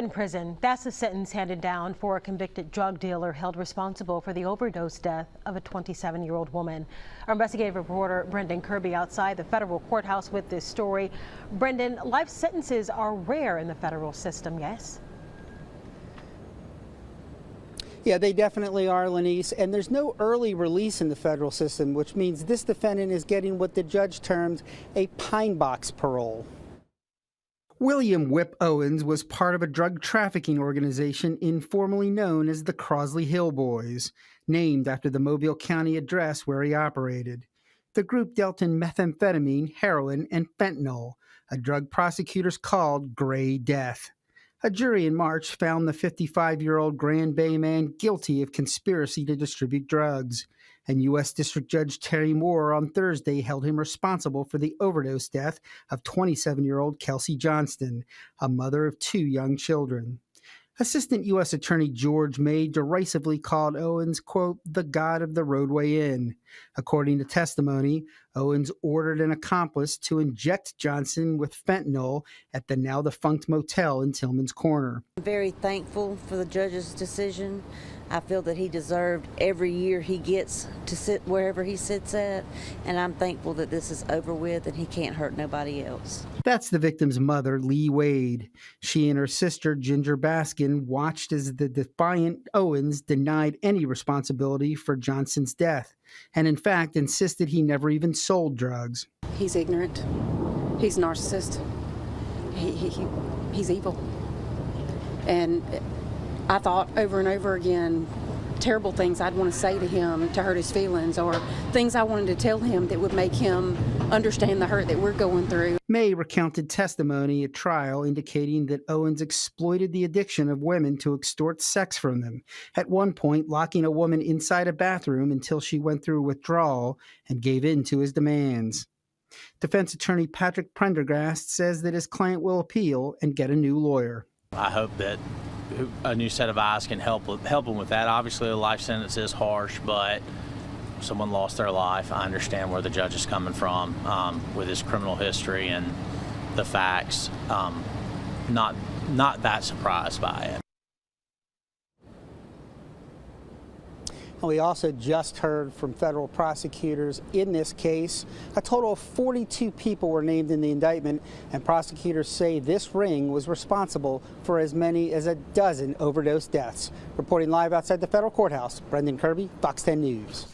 In prison, that's the sentence handed down for a convicted drug dealer held responsible for the overdose death of a 27-year-old woman. Our investigative reporter Brendan Kirby outside the federal courthouse with this story. Brendan, life sentences are rare in the federal system, yes? Yeah, they definitely are, Lanice, and there's no early release in the federal system, which means this defendant is getting what the judge termed a pine box parole. William Whip Owens was part of a drug trafficking organization informally known as the Crosley Hill Boys, named after the Mobile County address where he operated. The group dealt in methamphetamine, heroin, and fentanyl, a drug prosecutors called Gray Death. A jury in March found the 55-year-old Grand Bay man guilty of conspiracy to distribute drugs, and U.S. District Judge Terry Moore on Thursday held him responsible for the overdose death of 27-year-old Kelsey Johnston, a mother of 2 young children. Assistant U.S. Attorney George May derisively called Owens, quote, the god of the Rodeway Inn. According to testimony, Owens ordered an accomplice to inject Johnson with fentanyl at the now-defunct motel in Tillman's Corner. I'm very thankful for the judge's decision. I feel that he deserved every year he gets to sit wherever he sits at, and I'm thankful that this is over with and he can't hurt nobody else. That's the victim's mother, Lee Wade. She and her sister, Ginger Baskin, watched as the defiant Owens denied any responsibility for Johnson's death, and in fact insisted he never even sold drugs. He's ignorant. He's a narcissist. He's evil. And I thought over and over again terrible things I'd want to say to him to hurt his feelings, or things I wanted to tell him that would make him understand the hurt that we're going through. May recounted testimony at trial indicating that Owens exploited the addiction of women to extort sex from them, at one point locking a woman inside a bathroom until she went through withdrawal and gave in to his demands. Defense attorney Patrick Prendergast says that his client will appeal and get a new lawyer. I hope that a new set of eyes can help him with that. Obviously, a life sentence is harsh, but someone lost their life. I understand where the judge is coming from with his criminal history and the facts. Not that surprised by it. We also just heard from federal prosecutors in this case. A total of 42 people were named in the indictment, and prosecutors say this ring was responsible for as many as a dozen overdose deaths. Reporting live outside the federal courthouse, Brendan Kirby, Fox 10 News.